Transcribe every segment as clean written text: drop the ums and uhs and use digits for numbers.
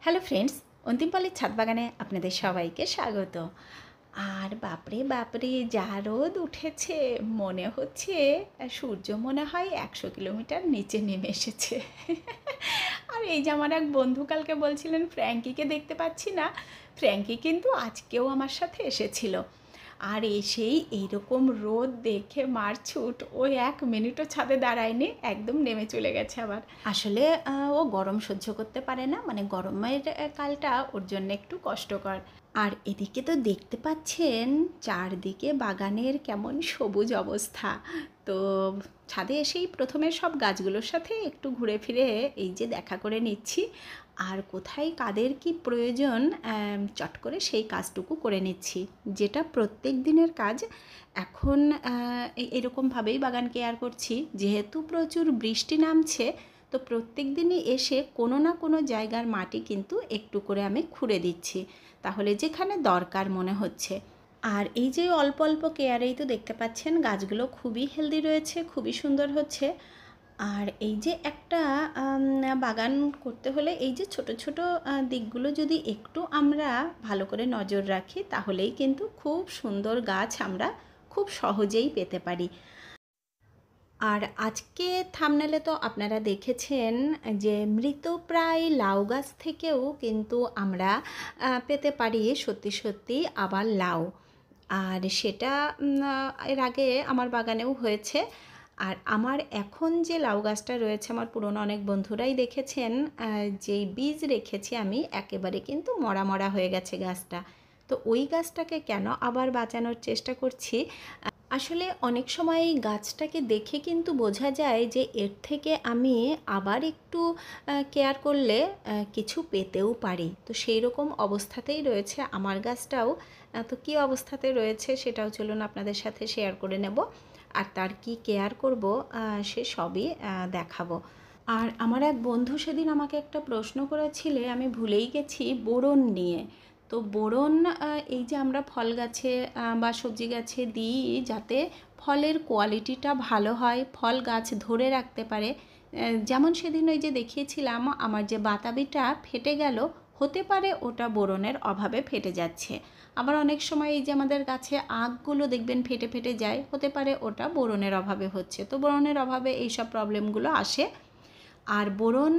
Hello friends, অন্তিম পালের ছাদ বাগানে আপনাদের সবাইকে স্বাগত। আর বাপরে বাপরে, যা রোদ উঠেছে, মনে হচ্ছে সূর্য মনে হয় 100 কিলোমিটার নিচে নেমে এসেছে। আর এই যে আমার এক বন্ধু কালকে বলছিলেন ফ্র্যাঙ্কিকে দেখতে পাচ্ছি না, ফ্র্যাঙ্কি কিন্তু আজকেও আমার সাথে এসেছিল। আর এসেই এইরকম রোদ দেখে মারছুট, ওই 1 মিনিটও ছাদে দাঁড়ায়নি, একদম নেমে চলে গেছে আবার। আসলে ও গরম সহ্য করতে পারে না, মানে গরমের কালটা ওর জন্য একটু কষ্টকর। আর এদিকে তো দেখতে পাচ্ছেন চারদিকে বাগানের কেমন সবুজ অবস্থা। তো ছাদে এসেই প্রথমে সব গাছগুলোর সাথে একটু ঘুরে ফিরে এই যে দেখা করে নিচ্ছি, আর কোথায় কাদের কি প্রয়োজন চট করে সেই কাজটুকু করে নিচ্ছি, যেটা প্রত্যেক দিনের কাজ। এখন এরকমভাবেই বাগান কেয়ার করছি, যেহেতু প্রচুর বৃষ্টি নামছে, তো প্রত্যেক দিনই এসে কোনো না কোনো জায়গার মাটি কিন্তু একটু করে আমি খুঁড়ে দিচ্ছি, তাহলে যেখানে দরকার মনে হচ্ছে। আর এই যে অল্প অল্প কেয়ারেই তো দেখতে পাচ্ছেন গাছগুলো খুবই হেলদি রয়েছে, খুবই সুন্দর হচ্ছে। আর এই যে একটা বাগান করতে হলে এই যে ছোট ছোট দিকগুলো যদি একটু আমরা ভালো করে নজর রাখি, তাহলেই কিন্তু খুব সুন্দর গাছ আমরা খুব সহজেই পেতে পারি। আর আজকে থাম্বনেলে তো আপনারা দেখেছেন যে মৃতপ্রায় লাউ গাছ থেকেও কিন্তু আমরা পেতে পারি সত্যি সত্যি আবার লাউ। আর সেটা এর আগে আমার বাগানেও হয়েছে। আর আমার এখন যে লাউ গাছটা রয়েছে, আমার পুরনো অনেক বন্ধুরাই দেখেছেন, যেই বীজ রেখেছি আমি, একেবারে কিন্তু মরা মরা হয়ে গেছে গাছটা। তো ওই গাছটাকে কেন আবার বাঁচানোর চেষ্টা করছি। আসলে অনেক সময় গাছটাকে দেখে কিন্তু বোঝা যায় যে এর থেকে আমি আবার একটু কেয়ার করলে কিছু পেতেও পারি। তো সেই রকম অবস্থাতেই রয়েছে আমার গাছটাও। তো কী অবস্থাতে রয়েছে সেটাও চলুন আপনাদের সাথে শেয়ার করে নেব, আর তার কি কেয়ার করব সে সবই দেখাবো। আর আমার এক বন্ধু সেদিন আমাকে একটা প্রশ্ন করেছিলে, আমি ভুলেই গেছি, বোরন নিয়ে। তো বোরন এই যে আমরা ফল গাছে বা সবজি গাছে দিই, যাতে ফলের কোয়ালিটিটা ভালো হয়, ফল গাছ ধরে রাখতে পারে। যেমন সেদিন ওই যে দেখিয়েছিলাম আমার যে বাতাবিটা ফেটে গেল, হতে পারে ওটা বোরনের অভাবে ফেটে যাচ্ছে। আবার অনেক সময় এই যে আমাদের গাছে আঁখগুলো দেখবেন ফেটে ফেটে যায়, হতে পারে ওটা বোরনের অভাবে হচ্ছে। তো বোরনের অভাবে এইসব প্রবলেমগুলো আসে। আর বোরন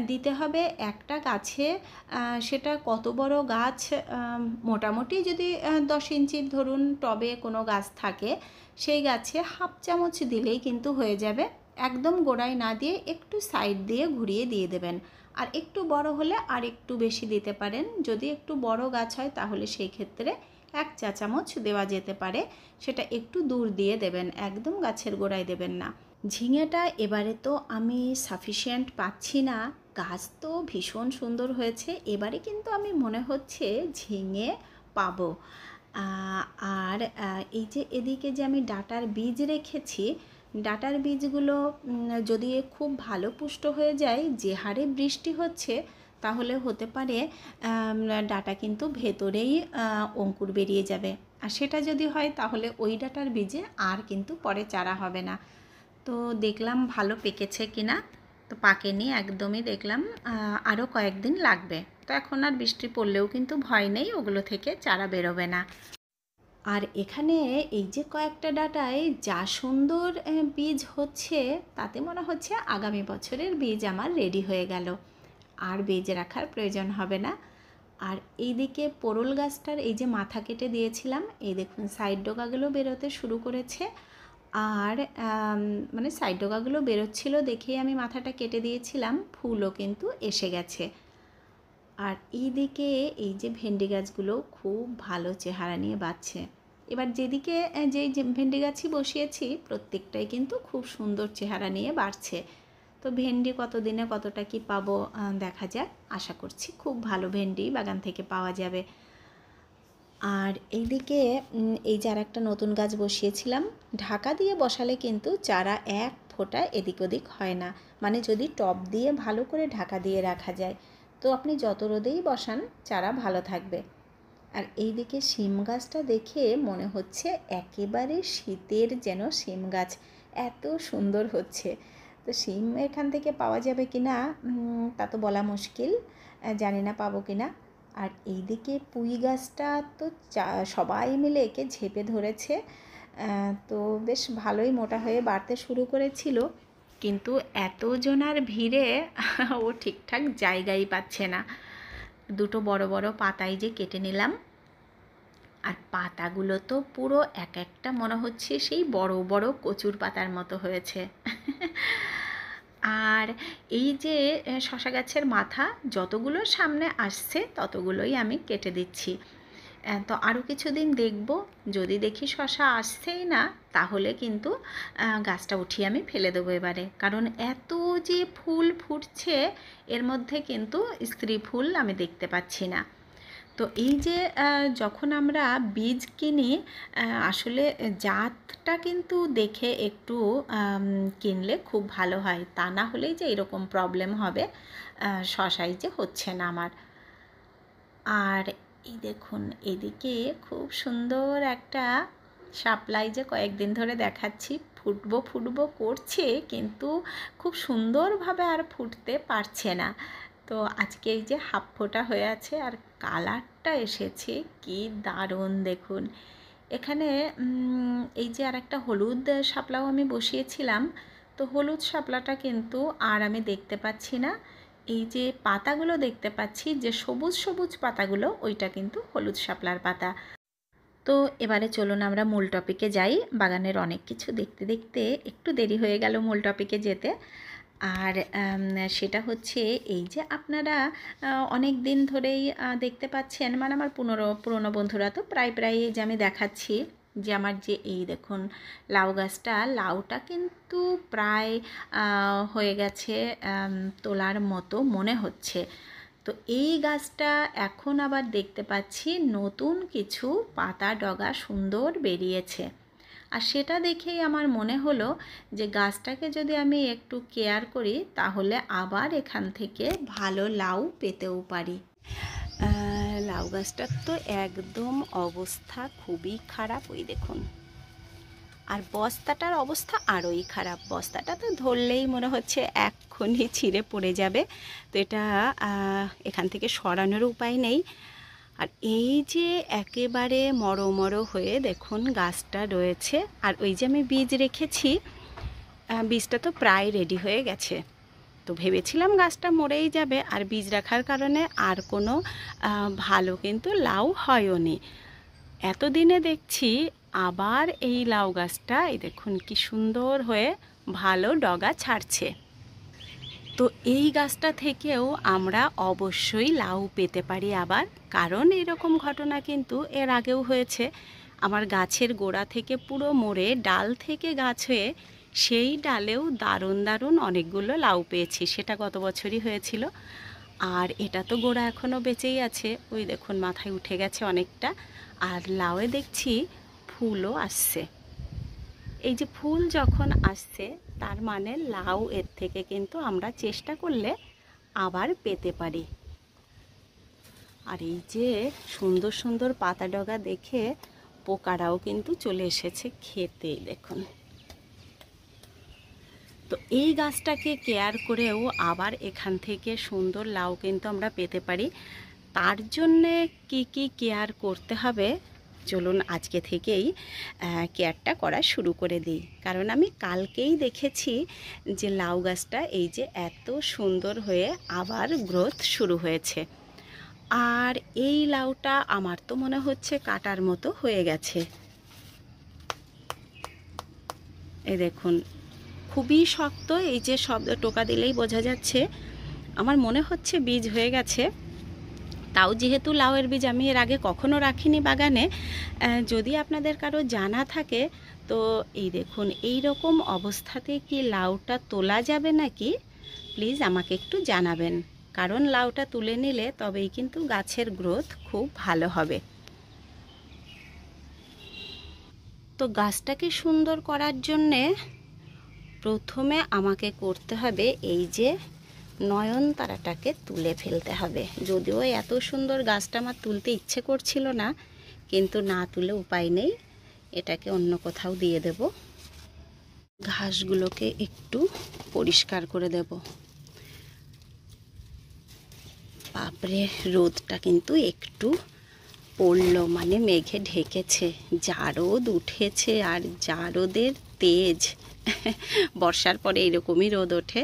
দিতে হবে একটা গাছে, সেটা কত বড় গাছ, মোটামুটি যদি 10 ইঞ্চির ধরুন টবে কোনো গাছ থাকে, সেই গাছে হাফ চামচ দিলেই কিন্তু হয়ে যাবে। একদম গোড়ায় না দিয়ে একটু সাইড দিয়ে ঘুরিয়ে দিয়ে দেবেন। আর একটু বড় হলে আর একটু বেশি দিতে পারেন, যদি একটু বড় গাছ হয় তাহলে সেই ক্ষেত্রে 1 চা চামচ দেওয়া যেতে পারে। সেটা একটু দূর দিয়ে দেবেন, একদম গাছের গোড়ায় দেবেন না। ঝিঙেটা এবারে তো আমি সাফিসিয়েন্ট পাচ্ছি না, গাছ তো ভীষণ সুন্দর হয়েছে, এবারে কিন্তু আমি মনে হচ্ছে ঝিঙে পাবো। আর এই যে এদিকে যে আমি ডাঁটার বীজ রেখেছি, ডাঁটার বীজগুলো যদি খুব ভালো পুষ্ট হয়ে যায়, যে হারে বৃষ্টি হচ্ছে, তাহলে হতে পারে ডাঁটা কিন্তু ভেতরেই অঙ্কুর বেরিয়ে যাবে। আর সেটা যদি হয় তাহলে ওই ডাঁটার বীজে আর কিন্তু পরে চারা হবে না। তো দেখলাম ভালো পেকেছে কিনা, তো পাকেনি একদমই, দেখলাম আরও কয়েকদিন লাগবে। তো এখন আর বৃষ্টি পড়লেও কিন্তু ভয় নেই, ওগুলো থেকে চারা বেরোবে না। আর এখানে এই যে কয়েকটা ডাঁটায় যা সুন্দর বীজ হচ্ছে, তাতে মনে হচ্ছে আগামী বছরের বীজ আমার রেডি হয়ে গেল, আর বীজ রাখার প্রয়োজন হবে না। আর এইদিকে পোড়ল গাছটার এই যে মাথা কেটে দিয়েছিলাম, এই দেখুন সাইড ডগাগুলো বেরোতে শুরু করেছে। আর মানে সাইড ডগাগুলো বেরোচ্ছিলো দেখেই আমি মাথাটা কেটে দিয়েছিলাম, ফুলও কিন্তু এসে গেছে। আর এইদিকে এই যে ভেন্ডি গাছগুলো খুব ভালো চেহারা নিয়ে বাড়ছে। এবার যেদিকে যেই ভেন্ডি গাছই বসিয়েছি, প্রত্যেকটাই কিন্তু খুব সুন্দর চেহারা নিয়ে বাড়ছে। তো ভেন্ডি কতদিনে কতটা কি পাবো দেখা যাক, আশা করছি খুব ভালো ভেন্ডি বাগান থেকে পাওয়া যাবে। আর এইদিকে এই যে আর একটা নতুন গাছ বসিয়েছিলাম, ঢাকা দিয়ে বসালে কিন্তু চারা এক ফোঁটা এদিক ওদিক হয় না, মানে যদি টব দিয়ে ভালো করে ঢাকা দিয়ে রাখা যায়, তো আপনি যত রোদেই বসান চারা ভালো থাকবে। আর এইদিকে শিম গাছটা দেখে মনে হচ্ছে একেবারে শীতের যেন শিম গাছ, এত সুন্দর হচ্ছে। তো শিম এখান থেকে পাওয়া যাবে কি না তা তো বলা মুশকিল, জানি না পাবো কি না। আর এইদিকে পুঁই গাছটা তো সবাই মিলে একে ঝেপে ধরেছে, তো বেশ ভালোই মোটা হয়ে বাড়তে শুরু করেছিল, কিন্তু এতজনার ভিড়ে ও ঠিকঠাক জায়গাই পাচ্ছে না। দুটো বড় বড় পাতাই যে কেটে নিলাম, আর পাতাগুলো তো পুরো এক একটা মনে হচ্ছে সেই বড় বড় কচুর পাতার মতো হয়েছে। আর এই যে শশা গাছের মাথা যতগুলো সামনে আসছে ততগুলোই আমি কেটে দিচ্ছি। তো আরও কিছুদিন দেখব, যদি দেখি শশা আসছেই না তাহলে কিন্তু গাছটা উঠিয়ে আমি ফেলে দেবো এবারে, কারণ এত যে ফুল ফুটছে এর মধ্যে কিন্তু স্ত্রী ফুল আমি দেখতে পাচ্ছি না। তো এই যে যখন আমরা বীজ কিনি, আসলে জাতটা কিন্তু দেখে একটু কিনলে খুব ভালো হয়, তা না হলেই যে এরকম প্রবলেম হবে, শশাই যে হচ্ছে না আমার। আর এই দেখুন এদিকে খুব সুন্দর একটা শাপলাই যে কয়েকদিন ধরে দেখাচ্ছি, ফুটবো ফুটবো করছে কিন্তু খুব সুন্দরভাবে আর ফুটতে পারছে না। তো আজকে এই যে হাফ ফোটা হয়ে আছে আর কালারটা এসেছে কি দারুণ দেখুন। এখানে এই যে আর একটা হলুদ শাপলাও আমি বসিয়েছিলাম, তো হলুদ শাপলাটা কিন্তু আর আমি দেখতে পাচ্ছি না। এই যে পাতাগুলো দেখতে পাচ্ছি, যে সবুজ সবুজ পাতাগুলো, ওইটা কিন্তু হলুদ শাপলার পাতা। তো এবারে চলুন আমরা মূল টপিকে যাই। বাগানের অনেক কিছু দেখতে দেখতে একটু দেরি হয়ে গেল মূল টপিকে যেতে। আর সেটা হচ্ছে এই যে আপনারা অনেক দিন ধরেই দেখতে পাচ্ছেন, মানে আমার পুরনো বন্ধুরা তো প্রায় যে আমি দেখাচ্ছি যে আমার যে এই দেখুন লাউ গাছটা, লাউটা কিন্তু প্রায় হয়ে গেছে তোলার মতো মনে হচ্ছে। তো এই গাছটা এখন আবার দেখতে পাচ্ছি নতুন কিছু পাতা ডগা সুন্দর বেরিয়েছে, আর সেটা দেখেই আমার মনে হলো যে গাছটাকে যদি আমি একটু কেয়ার করি তাহলে আবার এখান থেকে ভালো লাউ পেতেও পারি। লাউ গাছটার তো একদম অবস্থা খুবই খারাপ, ওই দেখুন। আর বস্তাটার অবস্থা আরোই খারাপ, বস্তাটা তো ধরলেই মনে হচ্ছে এক্ষুনি ছিঁড়ে পড়ে যাবে। তো এটা এখান থেকে সরানোর উপায় নেই। আর এই যে একেবারে মরো হয়ে দেখুন গাছটা রয়েছে, আর ওই যে আমি বীজ রেখেছি, বীজটা তো প্রায় রেডি হয়ে গেছে। তো ভেবেছিলাম গাছটা মরেই যাবে, আর বীজ রাখার কারণে আর কোনো ভালো কিন্তু লাউ হয়ওনি। এতদিনে দেখছি আবার এই লাউ গাছটা এই দেখুন কি সুন্দর হয়ে ভালো ডগা ছাড়ছে। তো এই গাছটা থেকেও আমরা অবশ্যই লাউ পেতে পারি আবার, কারণ এরকম ঘটনা কিন্তু এর আগেও হয়েছে। আমার গাছের গোড়া থেকে পুরো মরে ডাল থেকে গাছ হয়ে সেই ডালেও দারুণ অনেকগুলো লাউ পেয়েছি, সেটা গত বছরই হয়েছিল। আর এটা তো গোড়া এখনও বেঁচেই আছে, ওই দেখুন মাথায় উঠে গেছে অনেকটা। আর লাউয়ে দেখছি ফুলও আসছে। এই যে ফুল যখন আসছে তার মানে লাউ এর থেকে কিন্তু আমরা চেষ্টা করলে আবার পেতে পারি। আর এই যে সুন্দর সুন্দর পাতা ডগা দেখে পোকারাও কিন্তু চলে এসেছে খেতে, দেখুন। তো এই গাছটাকে কেয়ার করেও আবার এখান থেকে সুন্দর লাউ কিন্তু আমরা পেতে পারি। তার জন্যে কি কেয়ার করতে হবে চলুন আজকে থেকেই কেয়ারটা করা শুরু করে দিই। কারণ আমি কালকেই দেখেছি যে লাউ গাছটা এই যে এত সুন্দর হয়ে আবার গ্রোথ শুরু হয়েছে। আর এই লাউটা আমার তো মনে হচ্ছে কাটার মতো হয়ে গেছে। এই দেখুন খুবই শক্ত, এই যে শব্দ টোকা দিলেই বোঝা যাচ্ছে। আমার মনে হচ্ছে বীজ হয়ে গেছে। তাও যেহেতু লাউয়ের বীজ আমি এর আগে কখনো রাখিনি বাগানে, যদি আপনাদের কারো জানা থাকে তো এই দেখুন এই রকম অবস্থাতে কি লাউটা তোলা যাবে নাকি প্লিজ আমাকে একটু জানাবেন, কারণ লাউটা তুলে নিলে তবেই কিন্তু গাছের গ্রোথ খুব ভালো হবে। তো গাছটাকে সুন্দর করার জন্যে প্রথমে আমাকে করতে হবে এই যে নয়নতারাটাকে তুলে ফেলতে হবে। যদিও এত সুন্দর গাছটা আমার তুলতে ইচ্ছে করছিল না, কিন্তু না তুলে উপায় নেই, এটাকে অন্য কোথাও দিয়ে দেব। ঘাসগুলোকে একটু পরিষ্কার করে দেব। বাপরে, রোদটা কিন্তু একটু পড়লো, মানে মেঘে ঢেকেছে, যা রোদ উঠেছে আর যা রোদের তেজ। বর্ষার পরে এরকমই রোদ ওঠে।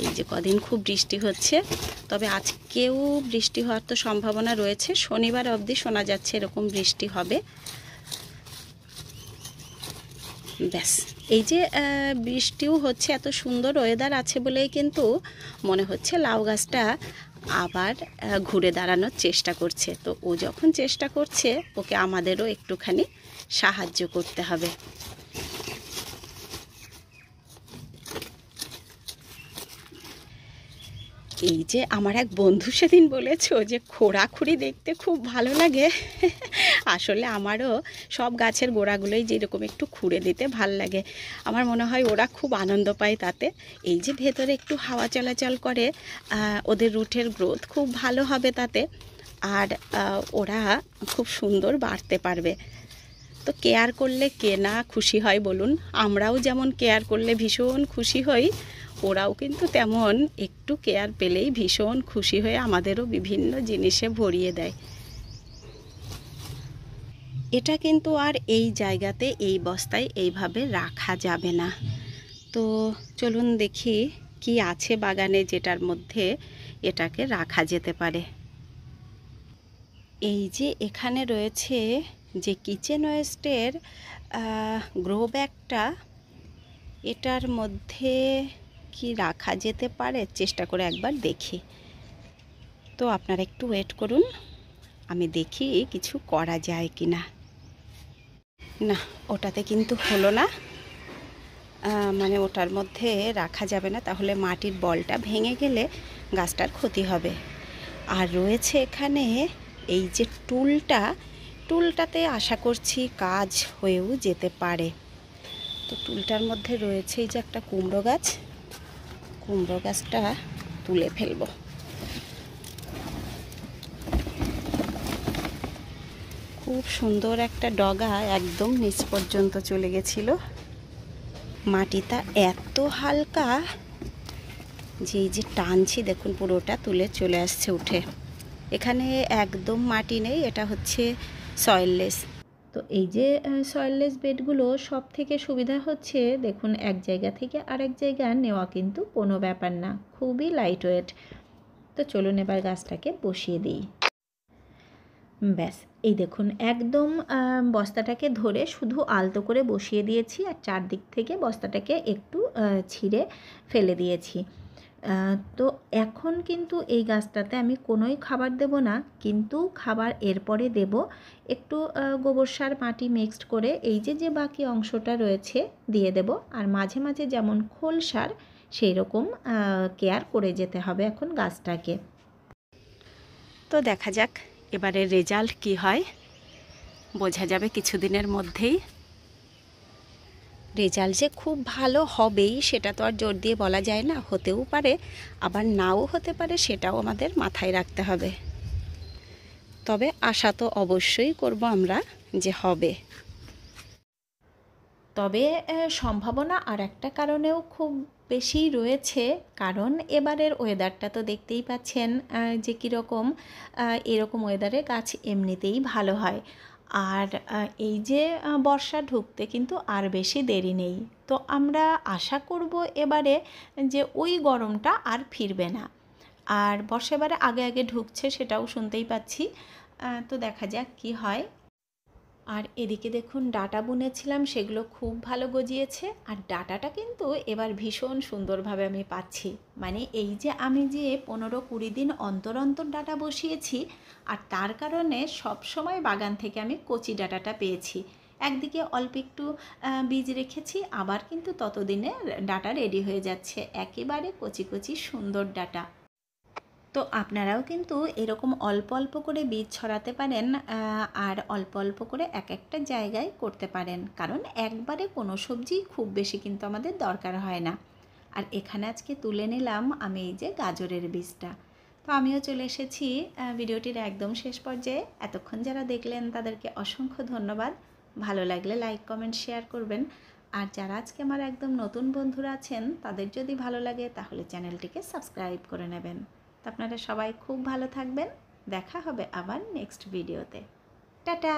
এই যে কদিন খুব বৃষ্টি হচ্ছে, তবে আজকেও বৃষ্টি হওয়ার তো সম্ভাবনা রয়েছে, শনিবার অবধি শোনা যাচ্ছে এরকম বৃষ্টি হবে। ব্যাস, এই যে বৃষ্টিও হচ্ছে, এত সুন্দর ওয়েদার আছে বলেই কিন্তু মনে হচ্ছে লাউ গাছটা আবার ঘুরে দাঁড়ানোর চেষ্টা করছে। তো ও যখন চেষ্টা করছে, ওকে আমাদেরও একটুখানি সাহায্য করতে হবে। এই যে আমার এক বন্ধু সেদিন বলেছো যে খোঁড়াখুড়ি দেখতে খুব ভালো লাগে। আসলে আমারও সব গাছের গোড়াগুলোই যেরকম একটু খুঁড়ে দিতে ভাল লাগে। আমার মনে হয় ওরা খুব আনন্দ পায় তাতে। এই যে ভেতরে একটু হাওয়া চলাচল করে, ওদের রুটের গ্রোথ খুব ভালো হবে তাতে, আর ওরা খুব সুন্দর বাড়তে পারবে। তো কেয়ার করলে কে না খুশি হয় বলুন? আমরাও যেমন কেয়ার করলে ভীষণ খুশি হই, ওরাও কিন্তু তেমন একটু কেয়ার পেলেই ভীষণ খুশি হয়ে আমাদেরও বিভিন্ন জিনিসে ভরিয়ে দেয়। এটা কিন্তু আর এই জায়গাতে এই বস্তায় এইভাবে রাখা যাবে না। তো চলুন দেখি কি আছে বাগানে যেটার মধ্যে এটাকে রাখা যেতে পারে। এই যে এখানে রয়েছে যে কিচেন ওয়েস্টের গ্রো ব্যাগটা, এটার মধ্যে কি রাখা যেতে পারে চেষ্টা করে একবার দেখি। তো আপনারা একটু ওয়েট করুন, আমি দেখি কিছু করা যায় কি না। না, ওটাতে কিন্তু হলো না, মানে ওটার মধ্যে রাখা যাবে না, তাহলে মাটির বলটা ভেঙে গেলে গাছটার ক্ষতি হবে। আর রয়েছে এখানে এই যে টুলটাতে আশা করছি কাজ হয়েও যেতে পারে। তো টুলটার মধ্যে রয়েছে এই যে একটা কুমড়ো গাছটা তুলে ফেলবো। খুব সুন্দর একটা ডগা একদম নিচ পর্যন্ত চলে গেছিল। মাটিটা এত হালকা যে এই যে টানছি দেখুন পুরোটা তুলে চলে আসছে উঠে। এখানে একদম মাটি নেই, এটা হচ্ছে সয়েললেস। তো এই যে সয়েললেস বেডগুলো সব থেকে সুবিধা হচ্ছে, দেখুন এক জায়গা থেকে আরেক জায়গা নেওয়া কিন্তু কোনো ব্যাপার না, খুবই লাইট ওয়েট। তো চলুন এবার গাছটাকে বসিয়ে দিই। ব্যাস, এই দেখুন একদম বস্তাটাকে ধরে শুধু আলতো করে বসিয়ে দিয়েছি, আর চারদিক থেকে বস্তাটাকে একটু ছিঁড়ে ফেলে দিয়েছি। তো এখন কিন্তু এই গাছটাতে আমি কোনোই খাবার দেব না, কিন্তু খাবার এরপরে দেব একটু গোবর সার মাটি মিক্সড করে এই যে বাকি অংশটা রয়েছে দিয়ে দেব। আর মাঝে মাঝে যেমন খোল সার, সেই রকম কেয়ার করে যেতে হবে এখন গাছটাকে। তো দেখা যাক এবারে রেজাল্ট কি হয়, বোঝা যাবে কিছুদিনের মধ্যেই। রেজাল্ট যে খুব ভালো হবেই সেটা তো আর জোর দিয়ে বলা যায় না, হতেও পারে আবার নাও হতে পারে, সেটাও আমাদের মাথায় রাখতে হবে। তবে আশা তো অবশ্যই করব আমরা যে হবে। তবে সম্ভাবনা আর একটা কারণেও খুব বেশি রয়েছে, কারণ এবারের ওয়েদারটা তো দেখতেই পাচ্ছেন যে কীরকম। এরকম ওয়েদারে গাছ এমনিতেই ভালো হয়। আর এই যে বর্ষা ঢুকতে কিন্তু আর বেশি দেরি নেই। তো আমরা আশা করব এবারে যে ওই গরমটা আর ফিরবে না। আর বর্ষা এবারে আগে আগে ঢুকছে, সেটাও শুনতেই পাচ্ছি। তো দেখা যাক কি হয়। আর এদিকে দেখুন ডাঁটা বুনেছিলাম, সেগুলো খুব ভালো গজিয়েছে, আর ডাঁটাটা কিন্তু এবার ভীষণ সুন্দরভাবে আমি পাচ্ছি। মানে এই যে আমি যে 15-20 দিন অন্তর অন্তর ডাঁটা বসিয়েছি, আর তার কারণে সব সময় বাগান থেকে আমি কচি ডাঁটাটা পেয়েছি। একদিকে অল্প একটু বীজ রেখেছি, আবার কিন্তু ততদিনে ডাঁটা রেডি হয়ে যাচ্ছে, একেবারে কচি কচি সুন্দর ডাঁটা। তো আপনারাও কিন্তু এরকম অল্প অল্প করে বীজ ছড়াতে পারেন, আর অল্প অল্প করে এক একটা জায়গায় করতে পারেন, কারণ একবারে কোনো সবজি খুব বেশি কিন্তু আমাদের দরকার হয় না। আর এখানে আজকে তুলে নিলাম আমি এই যে গাজরের বীজটা। তো আমিও চলে এসেছি ভিডিওটির একদম শেষ পর্যায়ে। এতক্ষণ যারা দেখলেন তাদেরকে অসংখ্য ধন্যবাদ। ভালো লাগলে লাইক কমেন্ট শেয়ার করবেন, আর যারা আজকে আমার একদম নতুন বন্ধুরা আছেন তাদের যদি ভালো লাগে তাহলে চ্যানেলটিকে সাবস্ক্রাইব করে নেবেন। তো আপনারা সবাই খুব ভালো থাকবেন। দেখা হবে আবার নেক্সট ভিডিওতে। টাটা।